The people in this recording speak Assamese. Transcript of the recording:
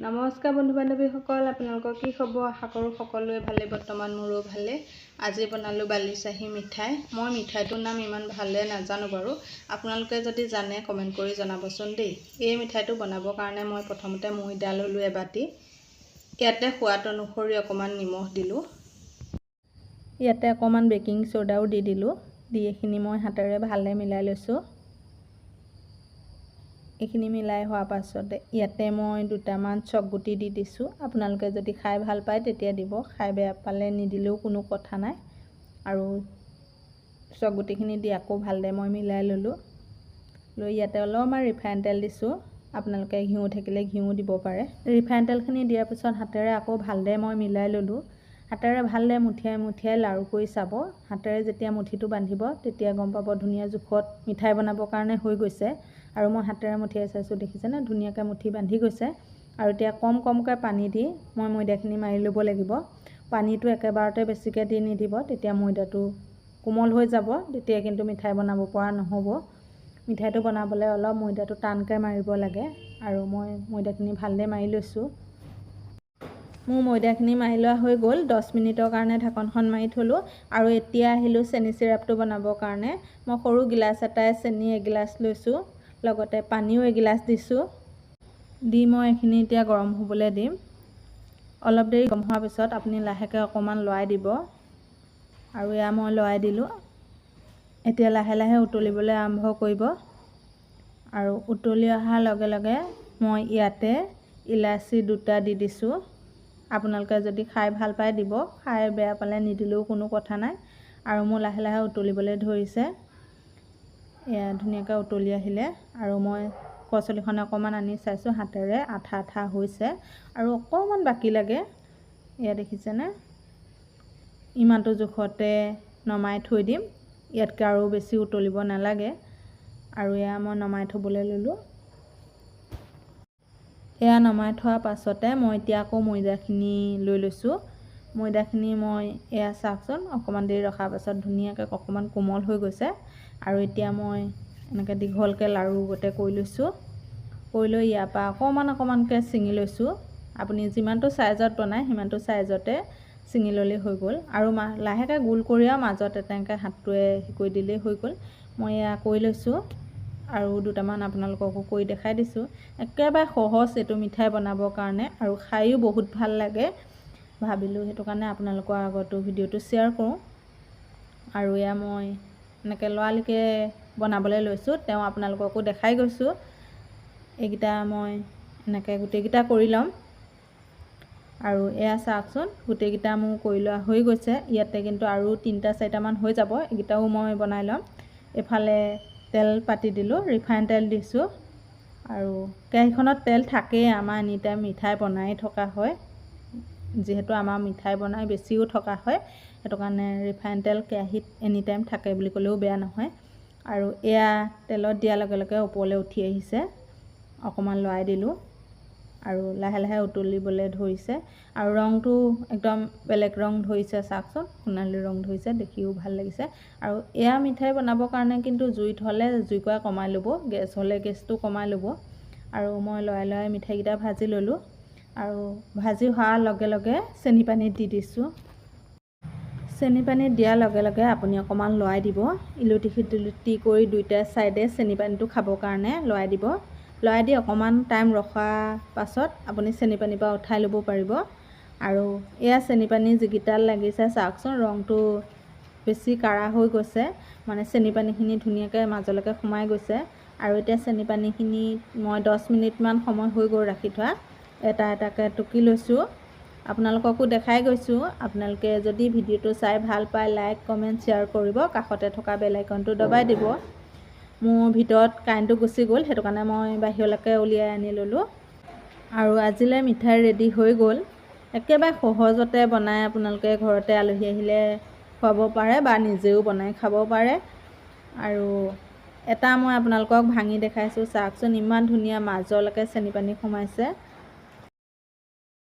নমস্কাৰ বন্ধু বান্ধৱীসকল, আপোনালোকৰ কি খবৰ? আশা কৰোঁ সকলোৱে ভালে। বৰ্তমান মোৰো ভালে। আজি বনালোঁ বালিচাহী মিঠাই। মই মিঠাইটোৰ নাম ইমান ভালদৰে নাজানো বাৰু। আপোনালোকে যদি জানে কমেণ্ট কৰি জনাবচোন দেই। এই মিঠাইটো বনাবৰ কাৰণে মই প্ৰথমতে ময়দা ল'লোঁ এবাটি। ইয়াতে সোৱাদ অনুসৰি অকণমান নিমখ দিলোঁ। ইয়াতে অকণমান বেকিং চ'ডাও দি দিলোঁ। দি এইখিনি মই হাতেৰে ভালদৰে মিলাই লৈছোঁ। এইখিনি মিলাই হোৱাৰ পাছতে ইয়াতে মই দুটামান চকগুটি দি দিছোঁ। আপোনালোকে যদি খাই ভাল পায় তেতিয়া দিব, খাই বেয়া পালে নিদিলেও কোনো কথা নাই। আৰু চকগুটিখিনি দি আকৌ ভালদৰে মই মিলাই ল'লোঁ। লৈ ইয়াতে অলপমান ৰিফাইন তেল দিছোঁ। আপোনালোকে ঘিউ থাকিলে ঘিউ দিব পাৰে। ৰিফাইন তেলখিনি দিয়াৰ পিছত হাতেৰে আকৌ ভালদৰে মই মিলাই ল'লোঁ। হাতেৰে ভালদৰে মুঠিয়াই লাৰু কৰি চাব। হাতেৰে যেতিয়া মুঠিটো বান্ধিব তেতিয়া গম পাব ধুনীয়া জোখত মিঠাই বনাবৰ কাৰণে হৈ গৈছে। আৰু মই হাতেৰে মুঠিয়াই চাইছোঁ, দেখিছেনে ধুনীয়াকৈ মুঠি বান্ধি গৈছে। আৰু এতিয়া কমকৈ পানী দি মই ময়দাখিনি মাৰি ল'ব লাগিব। পানীটো একেবাৰতে বেছিকৈ দি নিদিব, তেতিয়া ময়দাটো কোমল হৈ যাব, তেতিয়া কিন্তু মিঠাই বনাব পৰা নহ'ব। মিঠাইটো বনাবলৈ অলপ ময়দাটো টানকৈ মাৰিব লাগে। আৰু মই ময়দাখিনি ভালদৰে মাৰি লৈছোঁ। মোৰ ময়দাখিনি মাৰি লোৱা হৈ গ'ল। 10 মিনিটৰ কাৰণে ঢাকনখন মাৰি থ'লোঁ। আৰু এতিয়া আহিলোঁ চেনি চিৰাপটো বনাবৰ কাৰণে। মই সৰু গিলাচ এটাই চেনি এগিলাচ লৈছোঁ, লগতে পানীও এগিলাচ দিছোঁ। দি মই এইখিনি এতিয়া গৰম হ'বলৈ দিম। অলপ দেৰি গৰম হোৱাৰ পিছত আপুনি লাহেকৈ অকণমান লৰাই দিব। আৰু এয়া মই লৰাই দিলোঁ। এতিয়া লাহে লাহে উতলিবলৈ আৰম্ভ কৰিব। আৰু উতলি অহাৰ লগে লগে মই ইয়াতে ইলাচি 2টা দি দিছোঁ। আপোনালোকে যদি খাই ভাল পায় দিব, খাই বেয়া পালে নিদিলেও কোনো কথা নাই। আৰু মোৰ লাহে লাহে উতলিবলৈ ধৰিছে। এয়া ধুনীয়াকৈ উতলি আহিলে। আৰু মই কচলিখনে অকণমান আনি চাইছোঁ, হাতেৰে আঠা আঠা হৈছে আৰু অকণমান বাকী লাগে। এয়া দেখিছেনে? ইমানটো জোখতে নমাই থৈ দিম। ইয়াতকৈ আৰু বেছি উতলিব নালাগে। আৰু এয়া মই নমাই থ'বলৈ ল'লোঁ। এয়া নমাই থোৱাৰ পাছতে মই এতিয়া আকৌ ময়দাখিনি লৈ লৈছোঁ। ময়দাখিনি মই এয়া চাওকচোন, অকণমান দেৰি ৰখাৰ পাছত ধুনীয়াকৈ অকণমান কোমল হৈ গৈছে। আৰু এতিয়া মই এনেকৈ দীঘলকৈ লাৰু গোটেই কৰি লৈছোঁ। কৰি লৈ ইয়াৰ পৰা অকণমানকৈ ছিঙি লৈছোঁ। আপুনি যিমানটো চাইজত বনায় সিমানটো চাইজতে ছিঙি ল'লেই হৈ গ'ল। আৰু লাহেকৈ গোল কৰি আৰু মাজত এনেকৈ হাতটোৱে কৰি দিলেই হৈ গ'ল। মই এয়া কৰি লৈছোঁ। আৰু দুটামান আপোনালোককো কৰি দেখাই দিছোঁ। একেবাৰে সহজ এইটো মিঠাই বনাবৰ কাৰণে, আৰু খায়ো বহুত ভাল লাগে। ভাবিলোঁ সেইটো কাৰণে আপোনালোকৰ আগতো ভিডিঅ'টো শ্বেয়াৰ কৰোঁ। আৰু এয়া মই এনেকৈ লৰালিকৈ বনাবলৈ লৈছোঁ। তেওঁ আপোনালোককো দেখাই গৈছোঁ। এইকেইটা মই এনেকৈ গোটেইকেইটা কৰি ল'ম। আৰু এয়া চাওকচোন, গোটেইকেইটা মোৰ কৰি লোৱা হৈ গৈছে। ইয়াতে কিন্তু আৰু 3-4টামান হৈ যাব। এইকেইটাও মই বনাই ল'ম। এফালে তেল পাতি দিলোঁ, ৰিফাইন তেল দিছোঁ। আৰু কেৰাহীখনত তেল থাকেই, আমাৰ এনি টাইম মিঠাই বনাই থকা হয়। যিহেতু আমাৰ মিঠাই বনাই বেছিও থকা হয়, সেইটো কাৰণে ৰিফাইন তেল কেৰাহীত এনি টাইম থাকে বুলি ক'লেও বেয়া নহয়। আৰু এয়া তেলত দিয়াৰ লগে লগে ওপৰলৈ উঠি আহিছে। অকণমান লৰাই দিলোঁ। আৰু লাহে লাহে উতলিবলৈ ধৰিছে। আৰু ৰংটো একদম বেলেগ ৰং ধৰিছে, চাওকচোন সোণালী ৰং ধৰিছে, দেখিও ভাল লাগিছে। আৰু এয়া মিঠাই বনাবৰ কাৰণে কিন্তু জুইত হ'লে জুইকুৰা কমাই ল'ব, গেছ হ'লে গেছটো কমাই ল'ব। আৰু মই লৰাই লৰাই মিঠাইকেইটা ভাজি ল'লোঁ। আৰু ভাজি হোৱাৰ লগে লগে চেনি পানীত দি দিছোঁ। চেনি পানীত দিয়াৰ লগে লগে আপুনি অকণমান লৰাই দিব। ইলুটি সিলুটি কৰি 2টা ছাইডে চেনি পানীটো খাবৰ কাৰণে লৰাই দিব। লৰাই দি অকণমান টাইম ৰখাৰ পাছত আপুনি চেনি পানীৰ পৰা উঠাই ল'ব পাৰিব। আৰু এয়া চেনি পানী যিকেইটাত লাগিছে চাওকচোন, ৰংটো বেছি কাঢ়া হৈ গৈছে, মানে চেনি পানীখিনি ধুনীয়াকৈ মাজলৈকে সোমাই গৈছে। আৰু এতিয়া চেনি পানীখিনি মই 10 মিনিটমান সময় হৈ গ'ল ৰাখি থোৱা। এটা এটাকৈ টুকি লৈছোঁ। আপোনালোককো দেখাই গৈছোঁ। আপোনালোকে যদি ভিডিঅ'টো চাই ভাল পায় লাইক কমেণ্ট শ্বেয়াৰ কৰিব। কাষতে থকা বেল আইকনটো দবাই দিব। মোৰ ভিতৰত কাৰেণ্টটো গুচি গ'ল, সেইটো কাৰণে মই বাহিৰলৈকে উলিয়াই আনি ল'লোঁ। আৰু আজিলৈ মিঠাই ৰেডি হৈ গ'ল। একেবাৰে সহজতে বনাই আপোনালোকে ঘৰতে আলহী আহিলে খুৱাব পাৰে বা নিজেও বনাই খাব পাৰে। আৰু এটা মই আপোনালোকক ভাঙি দেখাইছোঁ, চাওকচোন ইমান ধুনীয়া মাজলৈকে চেনি পানী সোমাইছে।